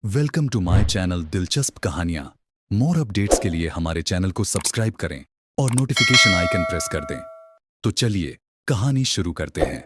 Welcome to my channel दिलचस्प कहानियां। More updates के लिए हमारे चैनल को सब्सक्राइब करें और नोटिफिकेशन आइकन प्रेस कर दें। तो चलिए कहानी शुरू करते हैं।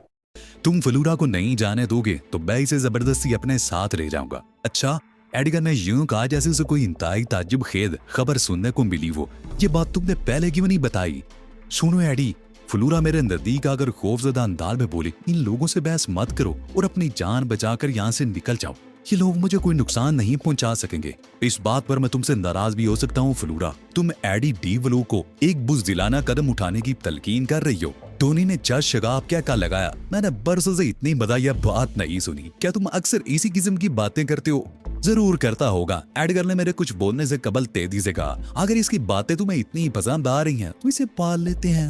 तुम फलूरा को नहीं जाने दोगे तो मैं इसे जबरदस्ती अपने साथ ले जाऊंगा। अच्छा, एडगर ने यूं कहा जैसे उसे कोई इंतहाई ताज्जुब खेद खबर सुनने को मिली हो। ये बात तुमने पहले क्यों नहीं बताई? सुनो एडी, फलूरा मेरे नजदीक आकर खौफजदा अंदाज में बोली, इन लोगों से बहस मत करो और अपनी जान बचाकर यहाँ से निकल जाओ। ये लोग मुझे कोई नुकसान नहीं पहुंचा सकेंगे। इस बात पर मैं तुमसे नाराज भी हो सकता हूँ फलूरा। तुम एडी डी वलू को एक बुज़दिलाना कदम उठाने की तलकीन कर रही हो। टोनी ने जज शगाब क्या का लगाया, मैंने बरसों से इतनी मज़ाहिया बात नहीं सुनी। क्या तुम अक्सर इसी किस्म की बातें करते हो? जरूर करता होगा। एडगर ने मेरे कुछ बोलने से कबल तेजी से कहा, अगर इसकी बातें तुम्हें इतनी पसंद आ रही हैं तो इसे पाल लेते हैं।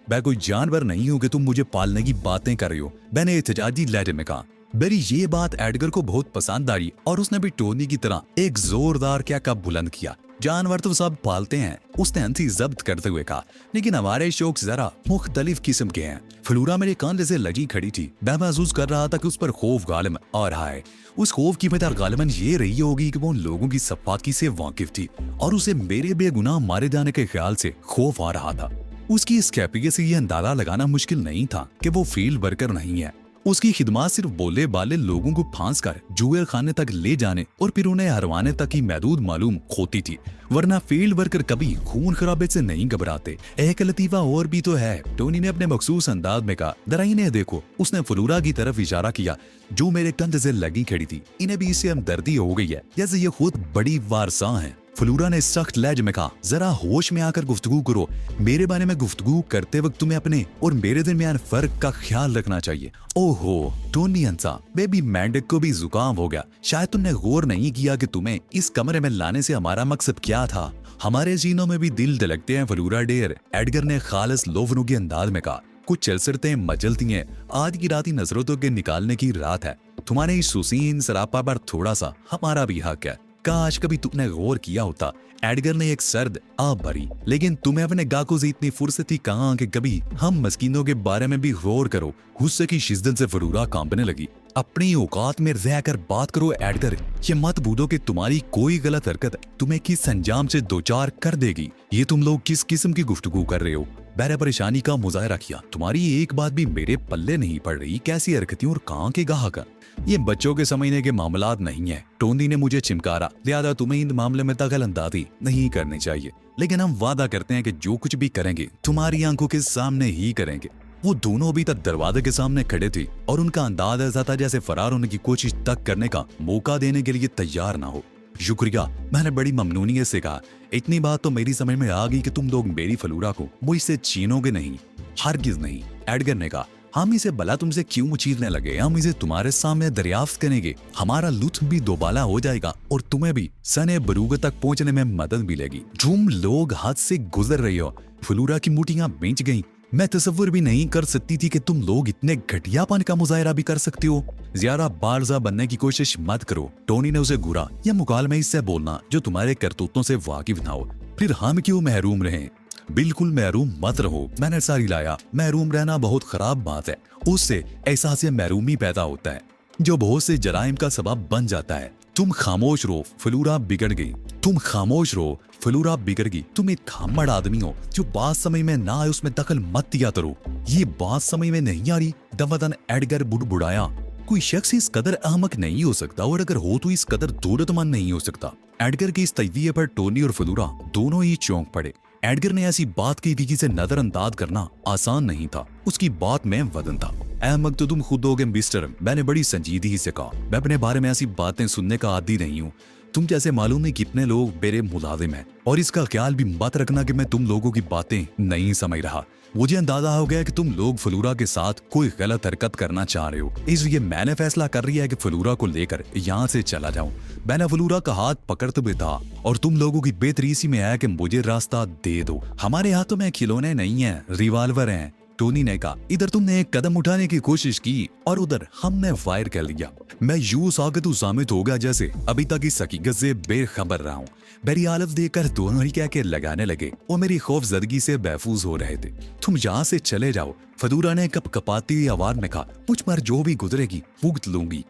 मैं कोई जानवर नहीं हूँ कि तुम मुझे पालने की बातें कर रही हो, मैंने एहतजाजी लहजे में कहा। मेरी ये बात एडगर को बहुत पसंद आई और उसने भी टोनी की तरह एक जोरदार क्या का बुलंद किया। जानवर तो सब पालते हैं, उसने हंसी जब्त करते हुए कहा, लेकिन हमारे शौक जरा मुख्तलिफ किस्म के हैं। फलूरा मेरे कांधे से लगी खड़ी थी। मैं महसूस कर रहा था कि उस पर खौफ गालिब और हाय, उस खौफ की वजह गालिबन ये रही होगी कि वो उन लोगों की सफाकी से वाकिफ थी और उसे मेरे बेगुनाह मारे जाने के ख्याल से खौफ आ रहा था। उसकी इस कैफियत से यह अंदाजा लगाना मुश्किल नहीं था कि वो फील्ड वर्कर नहीं है। उसकी खिदमत सिर्फ बोले बाले लोगों को फांस कर जुए खाने तक ले जाने और फिर उन्हें हरवाने तक ही महदूद मालूम होती थी, वरना फील्ड वर्कर कभी खून खराबे से नहीं घबराते। एक लतीफा और भी तो है, टोनी ने अपने मखसूस अंदाज में कहा। जरा इन्हें देखो, उसने फलूरा की तरफ इशारा किया जो मेरे कंधे से लगी खड़ी थी। इन्हें भी इससे हमदर्दी हो गई है जैसे ये खुद बड़ी वारसा है। फलूरा ने सख्त लहजे में कहा, जरा होश में आकर गुफ्तगू करो। मेरे बारे में गुफ्तगू करते वक्त तुम्हें अपने और मेरे दरमियान फर्क का ख्याल रखना चाहिए। ओहो, टोनी हंसा। बेबी मैंडक को भी जुकाम हो गया। शायद तुमने गौर नहीं किया कि तुम्हें इस कमरे में लाने से हमारा मकसद क्या था। हमारे जीनों में भी दिल धड़कते हैं फलूरा डेयर, एडगर ने खालिस लोफनू के अंदाज में कहा। कुछ चलसरतें मचलती हैं। आज की रात ही नजरों के निकालने की रात है। तुम्हारे इस सुसीन सरापा पर थोड़ा सा हमारा भी हक है। काश कभी तुमने गौर किया होता। एडगर ने एक सर्द आप भरी, लेकिन तुम्हें अपने गाकों से इतनी फुर्सत ही कहाँ कि कभी हम मस्कीनों के बारे में भी गौर करो। गुस्से की शिद्दत से फलूरा कांपने लगी। अपनी औकात में रह कर बात करो एडगर, ये मत भूलो कि तुम्हारी कोई गलत हरकत तुम्हें किस अंजाम से दो चार कर देगी। ये तुम लोग किस किस्म की गुफ्तगू कर रहे हो? मैंने परेशानी का मुजाहरा किया। तुम्हारी एक बात भी मेरे पल्ले नहीं पड़ रही। कैसी हरकतें और कहाँ के गाहक? ये बच्चों के समझने के मामलात नहीं है। टोनी ने मुझे चिमकारा, लिहाजा तुम्हें इन मामले में दखल अंदाजी नहीं करनी चाहिए। लेकिन हम वादा करते हैं कि जो कुछ भी करेंगे तुम्हारी आंखों के सामने ही करेंगे। वो दोनों अभी तक दरवाजे के सामने खड़े थे और उनका अंदाज ऐसा था जैसे फरार होने की कोशिश तक करने का मौका देने के लिए तैयार ना हो। शुक्रिया, मैंने बड़ी ममनूनियत से कहा। इतनी बात तो मेरी समझ में आ गई कि तुम लोग मेरी फलूरा को मुझसे छीनोगे नहीं, हरगिज नहीं। एडगर ने कहा, हम इसे भला तुमसे क्यों चीरने लगे? हम इसे तुम्हारे सामने दरियाफ्त करेंगे। हमारा लुत्फ भी दोबाला हो जाएगा और तुम्हें भी सने बरूग तक पहुंचने में मदद मिलेगी। तुम लोग हाथ से गुजर रही हो। फलूरा की मुठियां बेंच गईं। मैं तसव्वुर भी नहीं कर सकती थी कि तुम लोग इतने घटियापन का मुजाहरा भी कर सकते हो। ज्यादा बारजा बनने की कोशिश मत करो। टोनी ने उसे घूरा, यह मुकालमे इससे बोलना जो तुम्हारे करतूतों से वाकिफ ना हो। फिर हम क्यों महरूम रहें? बिल्कुल महरूम मत रहो। मैंने सारी लाया, महरूम रहना बहुत खराब बात है। उससे एहसास महरूमी पैदा होता है जो बहुत से जराइम का सबब बन जाता है। तुम खामोश रहो, फलूरा बिगड़ गई। तुम खामोश रहो, फलूरा बिगड़ गई। तुम एक खामड़ आदमी हो। जो बात समझ में ना आए उसमें दखल मत दिया करो। ये बात समझ में नहीं आ रही? दमदन एडगर बुड़बुड़ाया। कोई शख्स इस कदर अहमक नहीं हो सकता और अगर हो तो इस कदर दौलतमंद नहीं हो सकता। एडगर की इस तजविये पर टोनी और फलूरा दोनों ही चौंक पड़े। एडगर ने ऐसी बात की विकी से नजरअंदाज करना आसान नहीं था। उसकी बात में वजन था। अहमक तो तुम खुद होगे मिस्टर, मैंने बड़ी संजीदगी से कहा। मैं अपने बारे में ऐसी बातें सुनने का आदी नहीं हूँ। तुम जैसे मालूम नहीं कितने लोग मेरे मुलाजिम हैं और इसका ख्याल भी मत रखना कि मैं तुम लोगों की बातें नहीं समझ रहा। मुझे अंदाजा हो गया कि तुम लोग फलूरा के साथ कोई गलत हरकत करना चाह रहे हो, इसलिए मैंने फैसला कर लिया है कि फलूरा को लेकर यहाँ से चला जाऊं। मैंने फलूरा का हाथ पकड़ते हुए था और तुम लोगों की बेहतरी इसी में है कि मुझे रास्ता दे दो। हमारे हाथों में खिलौने नहीं है, रिवाल्वर हैं। टोनी ने कहा, इधर तुमने एक कदम उठाने की कोशिश की और उधर हमने फायर कर लिया। मैं यूं साकतु सामित हो गया जैसे अभी तक इस हकीकत से बेखबर रहा हूँ। मेरी हालत देखकर दोनों ही क्या के लगाने लगे और मेरी खौफजदगी से महफूज हो रहे थे। तुम यहाँ से चले जाओ, फलूरा ने कपकपाती आवाज में कहा। मुझ पर जो भी गुजरेगी भुगत लूंगी।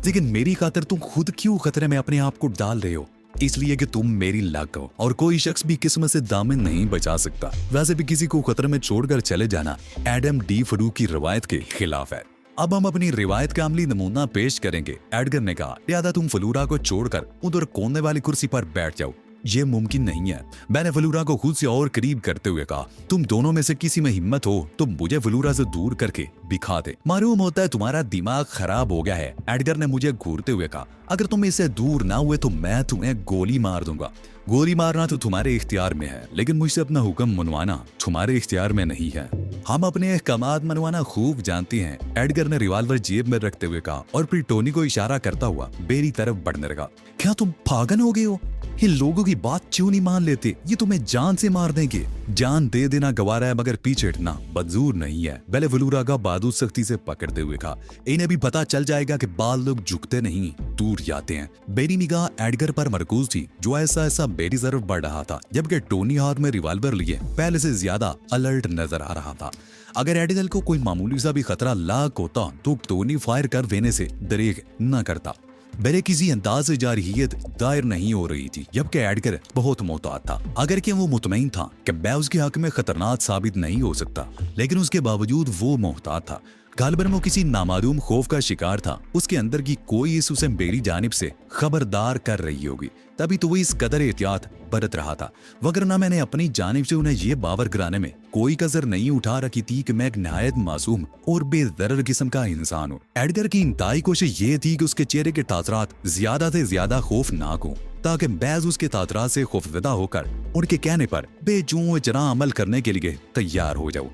लेकिन मेरी खातिर तुम खुद क्यों खतरे में अपने आप को डाल रहे हो? इसलिए कि तुम मेरी लक हो और कोई शख्स भी किस्मत से दामन नहीं बचा सकता। वैसे भी किसी को खतरे में छोड़कर चले जाना एडम डी फरू की रवायत के खिलाफ है। अब हम अपनी रिवायत का अमली नमूना पेश करेंगे। एडगर ने कहा, लिहाजा तुम फलूरा को छोड़कर उधर कोने वाली कुर्सी पर बैठ जाओ। ये मुमकिन नहीं है। मैंने फलूरा को खुद से और करीब करते हुए कहा, तुम दोनों में से किसी में हिम्मत हो तो मुझे फलूरा से दूर करके दिखा दे। मालूम होता है तुम्हारा दिमाग खराब हो गया है। एडगर ने मुझे घूरते हुए कहा, अगर तुम इससे दूर ना हुए तो मैं तुम्हें गोली मार दूंगा। गोली मारना तो तुम्हारे इख्तियार में है, लेकिन मुझसे अपना हुक्म मनवाना तुम्हारे इख्तियार में नहीं है। हम अपने अहकामात मनवाना खूब जानते हैं। एडगर ने रिवाल्वर जेब में रखते हुए कहा और फिर टोनी को इशारा करता हुआ मेरी तरफ बढ़ने लगा। क्या तुम पागल हो गए हो? इन लोगों की बात क्यों नहीं मान लेते? ये तुम्हें जान से मार देंगे। जान दे देना गवारा है, मगर पीछे हटना मंजूर नहीं है। बेले फलूरा का बादू सख्ती से पकड़ते हुए कहा, इन्हें भी पता चल जाएगा कि बाल लोग झुकते नहीं, दूर जाते हैं। मेरी निगाह एडगर पर मरकूज थी, जो ऐसा ऐसा मेरी तरफ बढ़ रहा था, जबकि टोनी हाथ में रिवाल्वर लिए पहले से ज्यादा अलर्ट नजर आ रहा था। अगर एडगर को कोई मामूली सा भी खतरा लाक होता तो टोनी फायर कर देने से दरेग न करता। मेरे किसी अंदाज से जारहियत दायर नहीं हो रही थी, जबकि एडगर बहुत मोहतात था। अगर कि वो मुतमईन था कि मैं उसके हक में खतरनाक साबित नहीं हो सकता, लेकिन उसके बावजूद वो मोहतात था। गालिबन वो किसी नामालूम खौफ का शिकार था। उसके अंदर की कोई इस उसे मेरी जानिब से खबरदार कर रही होगी, तभी तो वो इस कदर एहतियात बरत रहा था। वगरना मैंने अपनी जानिब से उन्हें ये बावर कराने में कोई कसर नहीं उठा रखी थी कि मैं एक नहायत मासूम और बेदर्द किस्म का इंसान हूँ। एडगर की इंतहाई कोशिश ये थी कि उसके चेहरे के तासरात ज्यादा से ज्यादा खौफनाक हो, ताकि बैज उसके तासरात से खौफजदा होकर उनके कहने पर बेजू जरा अमल करने के लिए तैयार हो जाऊं।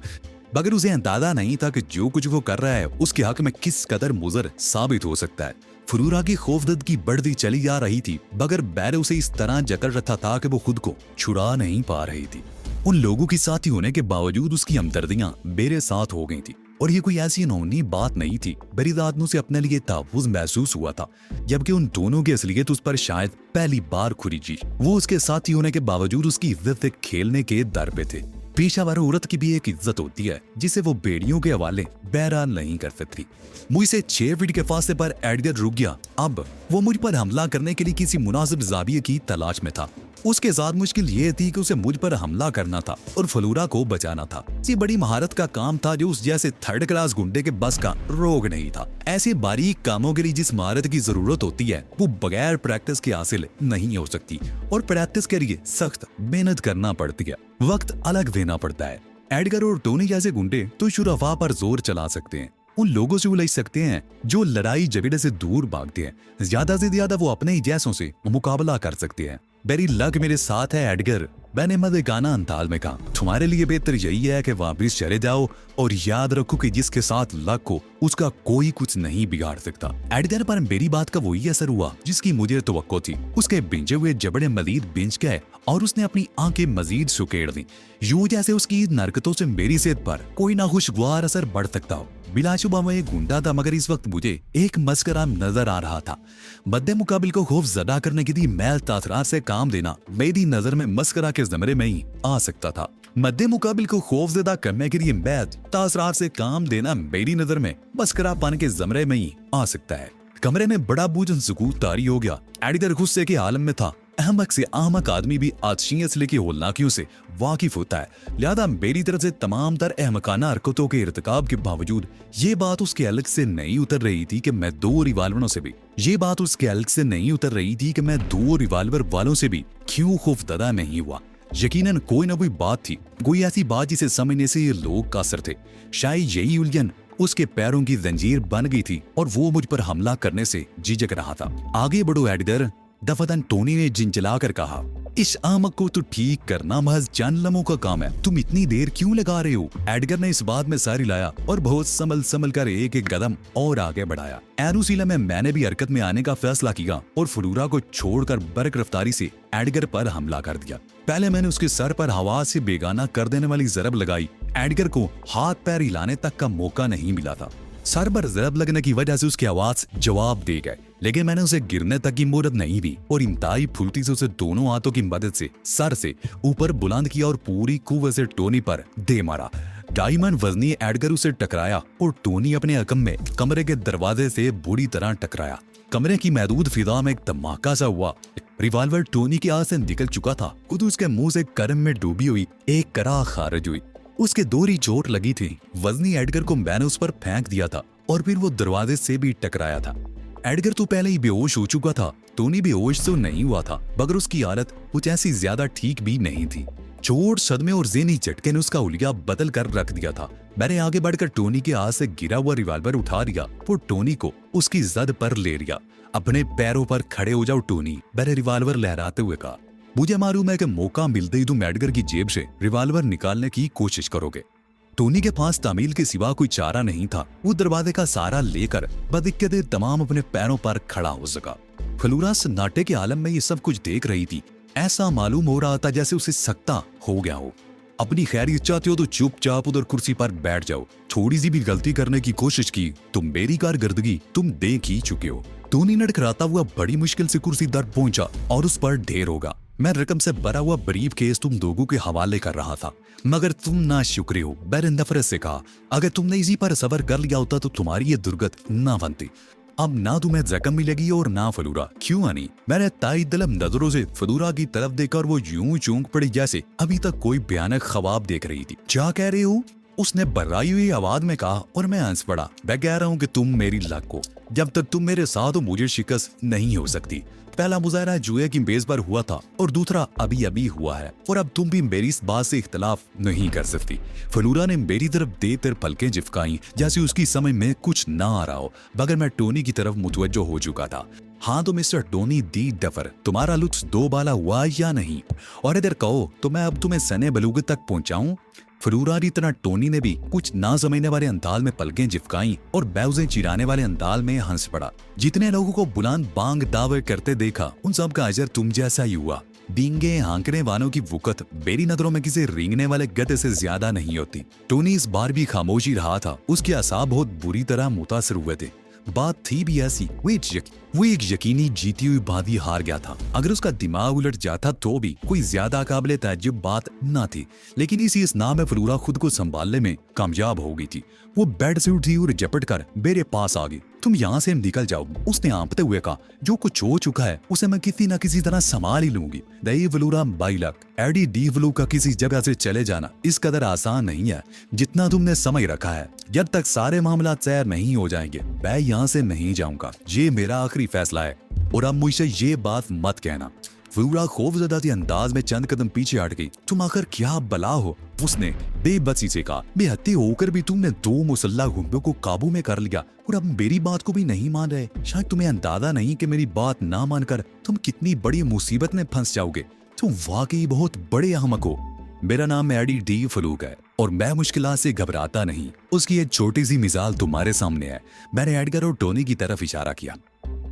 मगर उसे अंदाजा नहीं था कि जो कुछ वो कर रहा है उसके हक में किस कदर मुजर साबित हो सकता है। फलूरा की खौफजद की बढ़ती चली जा रही थी, मगर बैर उसे इस तरह जकड़ रखा था कि वो खुद को छुड़ा नहीं पा रही थी। उन लोगों की साथी होने के बावजूद उसकी हमदर्दियां मेरे साथ हो गई थी, और ये कोई ऐसी अनहोनी बात नहीं थी। मेरी दादनों से अपने लिए तहफ़्फ़ुज़ महसूस हुआ था, जबकि उन दोनों की असलियत उस पर शायद पहली बार खुली थी। वो उसके साथी होने के बावजूद उसकी इज्जत से खेलने के दर पे थे। पेशावर औरत की भी एक इज्जत होती है, जिसे वो बेड़ियों के हवाले बहरहाल नहीं कर सकती। मुझसे 6 फीट के फासले पर एडगर रुक गया। अब वो मुझ पर हमला करने के लिए किसी मुनासिब जाविये की तलाश में था। उसके साथ मुश्किल ये थी कि उसे मुझ पर हमला करना था और फलूरा को बचाना था। ये बड़ी महारत का काम था, जो उस जैसे थर्ड क्लास गुंडे के बस का रोग नहीं था। ऐसे बारीक कामों के लिए जिस महारत की जरूरत होती है, वो बगैर प्रैक्टिस के हासिल नहीं हो सकती, और प्रैक्टिस के लिए सख्त मेहनत करना पड़ती है, वक्त अलग देना पड़ता है। एडगर और टोनी जैसे गुंडे तो शुरफा पर जोर चला सकते हैं, उन लोगों से उलझ सकते हैं जो लड़ाई झगड़े से दूर भागते हैं। ज्यादा से ज्यादा वो अपने ही जैसों से मुकाबला कर सकते हैं। मेरी लक मेरे साथ है एडगर, मैंने मज़ेगाना अंदाज में कहा। तुम्हारे लिए बेहतर यही है कि वापस चले जाओ, और याद रखो कि जिसके साथ लक हो उसका कोई कुछ नहीं बिगाड़ सकता। एडगर पर मेरी बात का वही असर हुआ जिसकी मुझे तवक्को थी। उसके बिंजे हुए जबड़े मजीद बिंज गए और उसने अपनी आंखें मजीद सुकेड़ दी, यूं जैसे उसकी हरकतों से मेरी सेहत पर कोई नाखुशगवार असर बढ़ सकता हो। बिलाशुबा मैं एक गुंडा था, मगर इस वक्त मुझे एक मस्करा नजर आ रहा था। मद्दे मुकाबिल को खौफ ज़दा करने के लिए मैल तासरात से काम देना मेरी नजर में मस्करा के ज़मरे में ही आ सकता था। मद्दे मुकाबिल को खौफजदा करने के लिए मैल तासरात से काम देना मेरी नजर में मस्करापन के ज़मरे में ही आ सकता है। कमरे में बड़ा बूझन सुकूत तारी हो गया। एडगर गुस्से के आलम में था। अहमक से अहमक आदमी भी आतशियत से लेकर होलनाकियों से वाकिफ होता है, लिहाजा मेरी तरफ से तमाम तर अहमकाना हरकतों के इर्तिकाब के बावजूद ये बात उसके अलग से नहीं उतर रही थी कि मैं दो रिवाल्वरों से भी क्यों खौफजदा नहीं हुआ। यकीनन कोई ना कोई बात थी, कोई ऐसी बात जिसे समझने से ये लोग कासर थे। शायद यही उलझन उसके पैरों की जंजीर बन गई थी और वो मुझ पर हमला करने से झिझक रहा था। आगे बढ़ो एडगर, दफतन टोनी ने जिंजला कर कहा। इस आमक को तो ठीक करना महज चंद लम्हों का काम है, तुम इतनी देर क्यों लगा रहे हो? एडगर ने इस बात में सारी लाया और बहुत संभल कर एक एक कदम और आगे बढ़ाया। एरुसीला में मैंने भी हरकत में आने का फैसला किया और फलूरा को छोड़कर बरक रफ्तारी से एडगर पर हमला कर दिया। पहले मैंने उसके सर पर हवा से बेगाना कर देने वाली जरब लगाई। एडगर को हाथ पैर हिलाने तक का मौका नहीं मिला था। सर पर जरब लगने की वजह से उसकी आवाज जवाब दे गए, लेकिन मैंने उसे गिरने तक की मोहलत नहीं दी और इंतहाई फुर्ती से उसे दोनों हाथों की मदद से सर से ऊपर बुलंद किया और पूरी कुव्वत से टोनी पर दे मारा। डायमंड वजनी एडगर उसे टकराया और टोनी अपने हकम में कमरे के दरवाजे से बुरी तरह टकराया। कमरे की महदूद फिजा में एक धमाका सा हुआ। रिवॉल्वर टोनी के हाथ से निकल चुका था। खुद उसके मुंह से कर्म में डूबी हुई एक करा खारिज हुई। उसके दोहरी चोट लगी थी। वजनी एडगर को मैंने उस पर फेंक दिया था और फिर वो दरवाजे से भी टकराया था। एडगर तो पहले ही बेहोश हो चुका था। टोनी बेहोश तो नहीं हुआ था, मगर उसकी हालत कुछ ऐसी ज्यादा ठीक भी नहीं थी। चोट, सदमे और ज़हनी झटके ने उसका हुलिया बदल कर रख दिया था। मैंने आगे बढ़कर टोनी के हाथ से गिरा हुआ रिवॉल्वर उठा लिया। वो टोनी को उसकी जद पर ले लिया। अपने पैरों पर खड़े हो जाओ टोनी, मैंने रिवॉल्वर लहराते हुए कहा। मुझे मालूम है कि मौका मिलते ही तुम एडगर की जेब से रिवॉल्वर निकालने की कोशिश करोगे। टोनी के पास तामील के सिवा कोई चारा नहीं था। वो दरवाजे का सहारा लेकर बदिक्कते तमाम अपने पैरों पर खड़ा हो सका। फलूरा सन्नाटे के आलम में ये सब कुछ देख रही थी। ऐसा मालूम हो रहा था जैसे उसे सख्ता हो गया हो। अपनी खैरियत चाहते हो तो चुपचाप उधर कुर्सी पर बैठ जाओ। थोड़ी सी भी गलती करने की कोशिश की तो मेरी कारकर्दगी तुम देख ही चुके हो। टोनी लड़खड़ाता हुआ बड़ी मुश्किल से कुर्सी तक पहुंचा और उस पर ढेर होगा। मैं रकम से भरा हुआ ब्रीफ केस तुम लोगों के हवाले कर रहा था, मगर तुम ना शुक्र हो। मैंने नफरत से कहा, अगर तुमने इसी पर सबर कर लिया होता तो तुम्हारी ये दुर्गत ना बनती। अब ना तुम्हें जख्म मिलेगी और ना फलूरा। क्यों आनी? मैंने ताई दलम नजरों से फलूरा की तरफ देखकर वो यूं चौंक पड़ी जैसे अभी तक कोई भयानक ख्वाब देख रही थी। क्या कह रहे हो? उसने बर्राई हुई आवाज में कहा और मैं हंस पड़ा। मैं कह रहा हूँ कि तुम मेरी लक हो। जब तक तुम मेरे साथ हो मुझे शिकस्त नहीं हो सकती। पहला मुजाहरा जुए की बेस पर हुआ था और दूसरा अभी अभी हुआ है, और अब तुम भी मेरी इस बात से इख्तलाफ नहीं कर सकती। फलूरा ने मेरी तरफ देर पलकें झिपकाई जैसे उसकी समझ में कुछ ना आ रहा हो, मगर मैं टोनी की तरफ मुतवज्जो हो चुका था। हाँ तो मिस्टर टोनी दी डफर, तुम्हारा लुत्फ दो बाला हुआ या नहीं? और इधर कहो तो मैं अब तुम्हें सने बलूगत तक पहुंचाऊं? फलूरा की तरह टोनी ने भी कुछ ना समझने वाले अंदाज में पलकें झिपकाई और बैउजें चिराने वाले अंदाज में हंस पड़ा। जितने लोगों को बुलंद बांग दावे करते देखा उन सब का अजर तुम जैसा ही हुआ। बींगे हाँकने वालों की वुकत मेरी नजरों में किसी रेंगने वाले गधे से ज्यादा नहीं होती। टोनी इस बार भी खामोश ही रहा था। उसके असाब बहुत बुरी तरह मुतासर हुए थे। बात थी भी ऐसी, वो एक यकीनी जीती हुई बाजी हार गया था। अगर उसका दिमाग उलट जाता तो भी कोई ज्यादा काबिले ताज्जुब बात ना थी, लेकिन इसी स्नाह में फलूरा खुद को संभालने में कामयाब हो गई थी। वो बेड से उठी और झपट कर मेरे पास आ गई। तुम यहाँ से निकल जाओ, उसने आंपते हुए कहा। जो कुछ हो चुका है उसे मैं किसी न किसी तरह संभाल ही लूंगी। दई फलूरा बाइलक, एडी डी फ्लू का किसी जगह से चले जाना इस कदर आसान नहीं है जितना तुमने समझ रखा है। जब तक सारे मामला तैयार नहीं हो जाएंगे मैं यहाँ से नहीं जाऊंगा। ये मेरा आखिरी फैसला है और अब मुझसे ये बात मत कहना। फलूरा खौफजदा के अंदाज में चंद कदम पीछे हट गई। तुम आखिर क्या बला हो? उसने बेबसी से कहा। बेहत्ती होकर भी तुमने दो मुसल्ला गुंडों को काबू में कर लिया और अब मेरी बात को भी नहीं मान रहे। शायद तुम्हें अंदाजा नहीं कि मेरी बात ना मानकर तुम कितनी बड़ी मुसीबत में फंस जाओगे। तुम वाकई बहुत बड़े अहमक हो। मेरा नाम एडी डी फलूक है और मैं मुश्किलात से घबराता नहीं। उसकी एक छोटी सी मिसाल तुम्हारे सामने है। मैंने एडगर और टोनी की तरफ इशारा किया।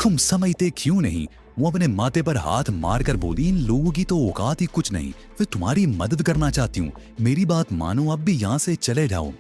तुम समझते क्यों नहीं? वो अपने माथे पर हाथ मारकर बोली, इन लोगों की तो औकात ही कुछ नहीं। वे तुम्हारी मदद करना चाहती हूँ। मेरी बात मानो, अब भी यहाँ से चले जाओ,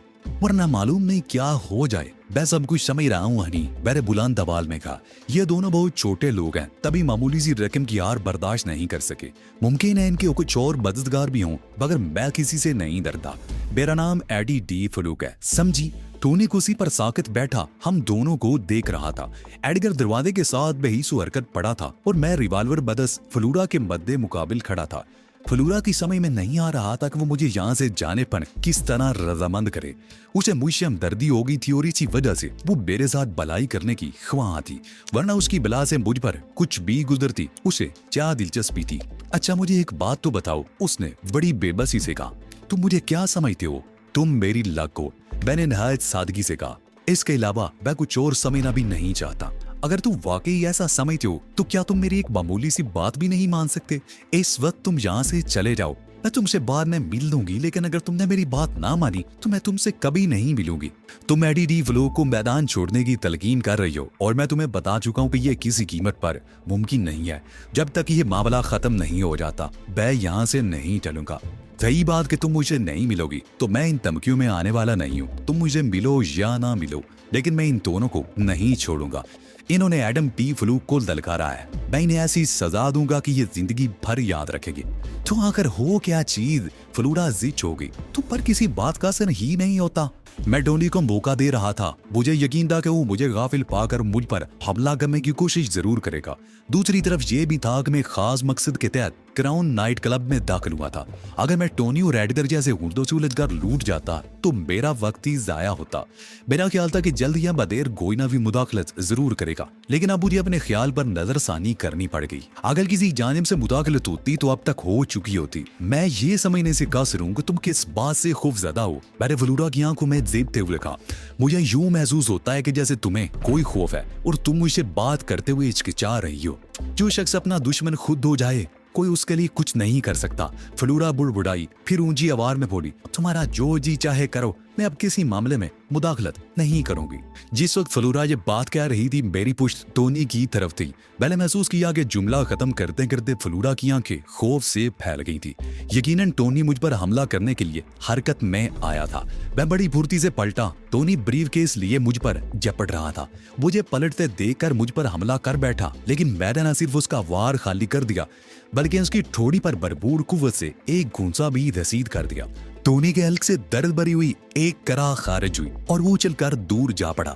वरना मालूम नहीं क्या हो जाए। मैं सब कुछ समझ रहा हूँ हनी, मैंने बुलंद दबाल में कहा। ये दोनों बहुत छोटे लोग हैं, तभी मामूली सी रकम की हार बर्दाश्त नहीं कर सके। मुमकिन है इनके कुछ और मददगार भी हों, मगर मैं किसी से नहीं डरता। मेरा नाम एडी डी फलूक है, समझी? टोनी कुर्सी पर साकित बैठा हम दोनों को देख रहा था। एडगर दरवाजे के साथ बेहिसू हरकत पड़ा था और मैं रिवॉल्वर बदस फलूरा के मद्दे मुकाबिल खड़ा था। फलूरा की समझ में नहीं आ रहा था कि वो मुझे यहाँ से जाने पर किस तरह रजामंद करे। उसे मुझसे हमदर्दी हो गई थी और इसी वजह से वो मेरे साथ भलाई करने की ख्वाह थी, वरना उसकी बला से मुझ पर कुछ भी गुजरती उसे क्या दिलचस्पी थी। अच्छा मुझे एक बात तो बताओ, उसने बड़ी बेबसी से कहा। तुम मुझे क्या समझते हो? तुम मेरी लक हो, मैंने नहायत सादगी से कहा। इसके अलावा मैं कुछ और समझना भी नहीं चाहता। अगर तुम वाकई ऐसा समझते हो तो क्या तुम मेरी एक मामूली सी बात भी नहीं मान सकते? इस वक्त तुम यहाँ से चले जाओ, मैं तुमसे बाद में मिल लूंगी, लेकिन अगर तुमने मेरी बात ना मानी तो मैं तुमसे कभी नहीं मिलूंगी। तुम एडी डी फ्लूक को मैदान छोड़ने की तलकीन कर रही हो और मैं तुम्हें बता चुका हूँ कि ये किसी कीमत पर मुमकिन नहीं है। जब तक ये मामला खत्म नहीं हो जाता मैं यहाँ से नहीं चलूंगा। सही बात कि तुम मुझे नहीं मिलोगी तो मैं इन धमकियों में आने वाला नहीं हूँ। तुम मुझे मिलो या ना मिलो, लेकिन मैं इन दोनों को नहीं छोड़ूंगा। इन्होंने एडम पी फ्लूक को ललकारा है, मैं इन्हें ऐसी सजा दूंगा कि ये जिंदगी भर याद रखेगी। तो आखिर हो क्या चीज, फ्लोरा जिच हो गई। तुम पर किसी बात का असर ही नहीं होता। मैं टोनी को मौका दे रहा था, मुझे यकीन था कि वो मुझे गाफिल पाकर मुझ पर हमला करने की कोशिश जरूर करेगा। दूसरी तरफ ये भी था कि मैं खास मकसद के तहत क्राउन नाइट क्लब में दाखिल हुआ था। अगर मैं टोनी और एडगर जैसे हुर्दो सुलझकर लूट जाता तो मेरा वक्त ही जाया होता। मेरा ख्याल था कि जल्द या बदेर कोई ना भी मुदाखलत जरूर करेगा, लेकिन अब मुझे अपने ख्याल पर नजरसानी करनी पड़ गई। अगर किसी जानिब से मुदाखलत होती तो अब तक हो चुकी होती। मैं ये समझने से कासिर हूं कि तुम किस बात से खौफजदा हो। मैंने फ्लोरा की आंखों में जेबते हुए कहा, मुझे यूं महसूस होता है कि जैसे तुम्हें कोई खौफ है और तुम मुझसे बात करते हुए हिचकिचा रही हो। जो शख्स अपना दुश्मन खुद हो जाए कोई उसके लिए कुछ नहीं कर सकता। फ्लोरा बुड़बुड़ाई, फिर ऊंची आवाज में बोली, तुम्हारा जो जी चाहे करो, मैं अब किसी मामले में मुदाखलत नहीं करूंगी। जिस वक्त फ्लोरा ये बात कह रही थी मेरी पुश्त टोनी की तरफ थी। मैंने महसूस किया कि जुमला खत्म करते करते फ्लोरा की आंखें खौफ से फैल गई थी। यकीनन टोनी मुझ पर हमला करने के लिए हरकत में आया था। मैं बड़ी फुर्ती से पलटा। टोनी ब्रीफ केस लिए मुझ पर झपट रहा था। मुझे पलटते देखकर मुझ पर हमला कर बैठा, लेकिन मैंने न सिर्फ उसका वार खाली कर दिया बल्कि उसकी ठोड़ी पर भरपूर कुव्वत से एक घूंसा भी रसीद कर दिया। टोनी के हल्क से दर्द भरी हुई एक करा खारिज हुई और वो चलकर दूर जा पड़ा।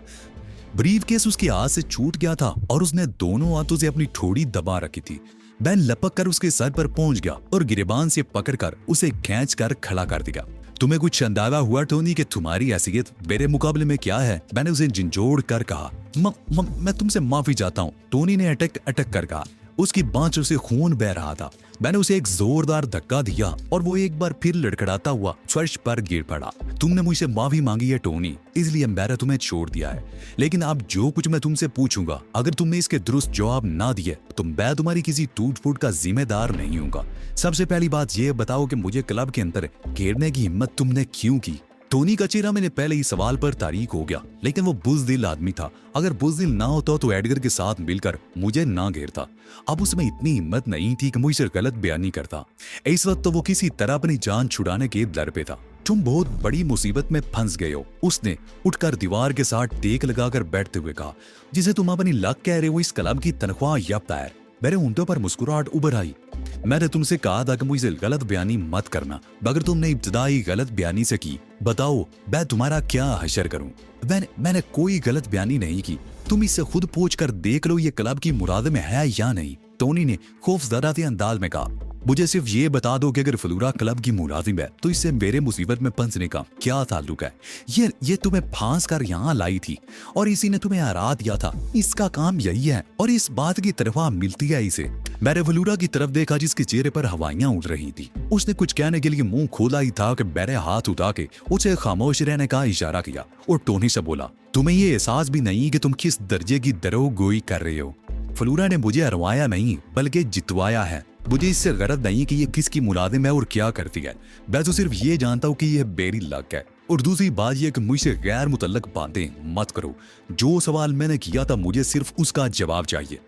ब्रीफ केस उसके हाथ से छूट गया था और उसने दोनों हाथों से अपनी ठोड़ी दबा रखी थी। मैं लपक कर उसके सर पर पहुंच गया और गिरेबान से पकड़कर उसे खींच कर खड़ा कर दिया। तुम्हें कुछ अंदाजा हुआ टोनी कि तुम्हारी हैसियत मेरे मुकाबले में क्या है? मैंने उसे झिंझोड़ कर कहा। मैं तुमसे माफी चाहता हूँ, टोनी ने अटक अटक कर कहा। उसकी बांचों से खून बह रहा था। मैंने उसे एक जोरदार धक्का दिया और वो एक बार फिर लड़खड़ाता हुआ फर्श पर गिर पड़ा। तुमने मुझसे माफी मांगी है टोनी, इसलिए मैंने तुम्हें छोड़ दिया है। लेकिन अब जो कुछ मैं तुमसे पूछूंगा, अगर तुमने इसके दुरुस्त जवाब ना दिए तो मैं तुम्हारी किसी टूट फूट का जिम्मेदार नहीं हूंगा। सबसे पहली बात यह बताओ कि मुझे क्लब के अंदर घेरने की हिम्मत तुमने क्यों की? टोनी का चेहरा मैंने पहले ही सवाल पर तारीक हो गया, लेकिन वो बुज़दिल आदमी था। अगर बुज़दिल ना होता तो एडगर के साथ मिलकर मुझे ना घेरता। अब उसमें इतनी हिम्मत नहीं थी कि मुझसे गलत बयानी करता। इस वक्त तो वो किसी तरह अपनी जान छुड़ाने के दर पे था। तुम बहुत बड़ी मुसीबत में फंस गए हो, उसने उठकर दीवार के साथ टेक लगाकर बैठते हुए कहा। जिसे तुम अपनी लक कह रहे हो, इस क्लब की तनख्वाह याफ्ता है। मेरे होंठों पर मुस्कुराहट उभर आई। मैंने तुमसे कहा था कि मुझसे गलत बयानी मत करना, मगर तुमने इब्तिदाई गलत बयानी से की। बताओ मैं तुम्हारा क्या हशर करूं? मैंने कोई गलत बयानी नहीं की। तुम इससे खुद पूछ कर देख लो ये क्लब की मुराद में है या नहीं। टोनी ने खौफजदा से अंदाज में कहा। मुझे सिर्फ ये बता दो कि अगर फ्लोरा क्लब की मुलाजिम है तो इससे मेरे मुसीबत में फंसने का क्या ताल्लुक है? ये तुम्हें फांस कर यहाँ लाई थी और इसी ने तुम्हें हरा दिया था। इसका काम यही है और इस बात की तनख्वाह मिलती है इसे। मैंने फ्लोरा की तरफ देखा जिसके चेहरे पर हवाइयां उड़ रही थी। उसने कुछ कहने के लिए मुंह खोला ही था कि मैंने हाथ उठा के उसे खामोश रहने का इशारा किया और टोनी से बोला, तुम्हें ये एहसास भी नहीं कि तुम किस दर्जे की दरोगोई कर रहे हो? फ्लोरा ने मुझे हरवाया नहीं बल्कि जितवाया है। मुझे इससे गरज नहीं कि ये किसकी मुलाजिम है और क्या करती है। मैं तो सिर्फ ये जानता हूँ कि यह मेरी लक है। और दूसरी बात यह कि मुझसे गैर मुतल्लक बातें मत करो। जो सवाल मैंने किया था मुझे सिर्फ उसका जवाब चाहिए।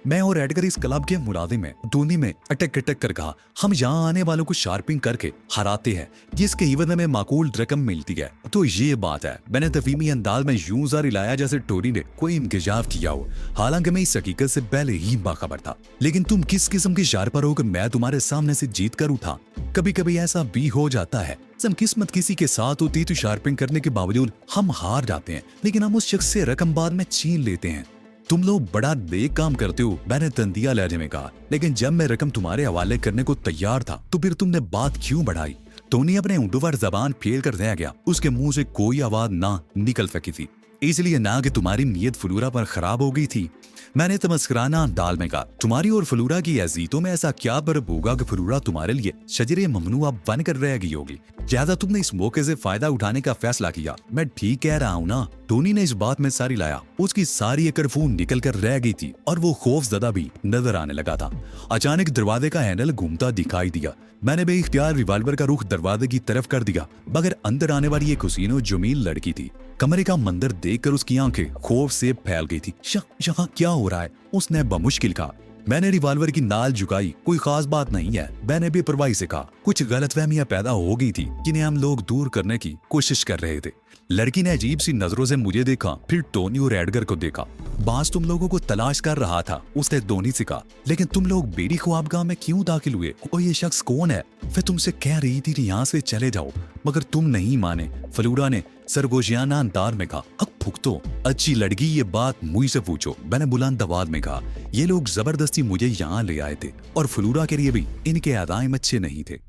मैं और एडगर इस क्लब के मुलाजिम में टोनी में अटक अटक कर कहा। हम यहाँ आने वालों को शार्पिंग करके हराते हैं जिसके इवज में माकूल रकम मिलती है। तो ये बात है। मैंने तफहीमी अंदाज में यूं जारी लाया जैसे टोनी ने कोई इंकशाफ किया हो, हालांकि मैं इस हकीकत से पहले ही बाखबर था। लेकिन तुम किस किस्म के शार्पर हो कि मैं तुम्हारे सामने से जीत कर उठा? कभी कभी ऐसा भी हो जाता है। जब किस्मत किसी के साथ होती तो शार्पिंग करने के बावजूद हम हार जाते हैं, लेकिन हम उस शख्स से रकम बाद में छीन लेते हैं। तुम लोग बड़ा नेक काम करते हो, मैंने तंदिया लहजे में कहा। लेकिन जब मैं रकम तुम्हारे हवाले करने को तैयार था तो फिर तुमने बात क्यों बढ़ाई? टोनी अपने होंठों पर जबान फेल कर रह गया। उसके मुंह से कोई आवाज ना निकल सकी थी। इसलिए ना कि तुम्हारी नीयत फ्लोरा पर खराब हो गई थी। मैंने तमस्कराना अंदाज में कहा, तुम्हारी और फ्लोरा की अजीतों में ऐसा क्या बर्फ होगा कि फ्लोरा तुम्हारे लिए शजरे ममनुआ बनकर रह गई होगी? ज्यादा तुमने इस मौके से फायदा उठाने का फैसला किया। मैं ठीक कह रहा हूँ ना? टोनी ने इस बात में सारी लाया। उसकी सारी अकड़फून निकल कर रह गई थी और वो खौफजदा भी नजर आने लगा था। अचानक दरवाजे का हैंडल घूमता दिखाई दिया। मैंने बेइख्तियार रिवाल्वर का रुख दरवाजे की तरफ कर दिया, मगर अंदर आने वाली एक हुसीनो जमील लड़की थी। कमरे का मंदिर देखकर उसकी आंखें खौफ से फैल गई थी। यहाँ क्या हो रहा है? उसने बमुश्किल कहा। मैंने रिवॉल्वर की नाल झुकाई। कोई खास बात नहीं है, मैंने बेपरवाही से कहा। कुछ गलतफहमियां पैदा हो गई थी जिन्हें हम लोग दूर करने की कोशिश कर रहे थे। लड़की ने अजीब सी नजरों से मुझे देखा, फिर टोनी और एडगर को देखा। बास तुम लोगों को तलाश कर रहा था, उसने टोनी से कहा। लेकिन तुम लोग बेरी ख्वाबगाह में क्यों दाखिल हुए और ये शख्स कौन है? फिर तुमसे कह रही थी यहाँ से चले जाओ, मगर तुम नहीं माने। फलूरा ने सरगोशियाना अंदाज में कहा। अब भुगतो। अच्छी लड़की, ये बात मुझसे पूछो, मैंने बुलंद आवाज में कहा। ये लोग जबरदस्ती मुझे यहाँ ले आए थे और फलूरा के लिए भी इनके अदाएं अच्छे नहीं थे।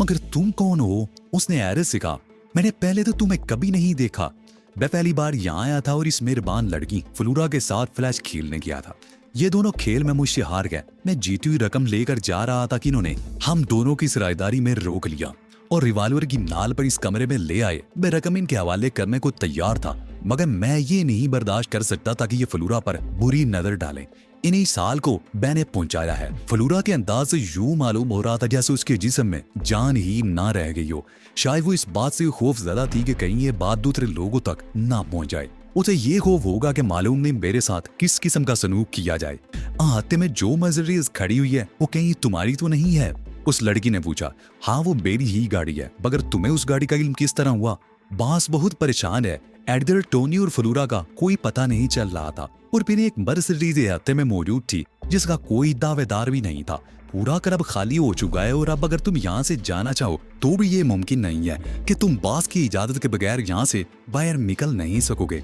मगर तुम कौन हो? उसने एरिस से कहा। मैंने पहले तो तुम्हें कभी नहीं देखा। मैं पहली बार यहाँ आया था और इस मेहरबान लड़की फलूरा के साथ फ्लैश खेलने गया था। ये दोनों खेल में मुझसे हार गए। मैं जीती हुई रकम लेकर जा रहा था कि इन्होंने हम दोनों की सरायदारी में रोक लिया और रिवॉल्वर की नाल पर इस कमरे में ले आए। मैं रकम इनके हवाले करने को तैयार था, मगर मैं ये नहीं बर्दाश्त कर सकता था कि ये फलूरा पर बुरी नजर डालें। इन्हीं साल को मैंने पहुंचाया है। फलूरा के अंदाज से यूं मालूम हो रहा था जैसे उसके जिस्म में जान ही ना रह गई हो। शायद वो इस बात से खौफजदा थी कि कहीं ये बात दूसरे लोगों तक ना पहुंच जाए। उसे ये खौफ होगा कि मालूम नहीं मेरे साथ किस किस्म का सलूक किया जाए। हाथे में जो मर्सिडीज खड़ी हुई है वो कहीं तुम्हारी तो नहीं है? उस लड़की ने पूछा। हाँ, वो मेरी ही गाड़ी है, मगर तुम्हें उस गाड़ी का इल्म किस तरह हुआ? बास बहुत परेशान है। एडगर, टोनी और फलूरा का कोई पता नहीं चल रहा था और फिर एक मर्सिडीज हाथे में मौजूद थी जिसका कोई दावेदार भी नहीं था। पूरा क्लब खाली हो चुका है और अब अगर तुम यहाँ से जाना चाहो तो भी ये मुमकिन नहीं है कि तुम बास की इजाजत के बगैर यहाँ से बाहर निकल नहीं सकोगे।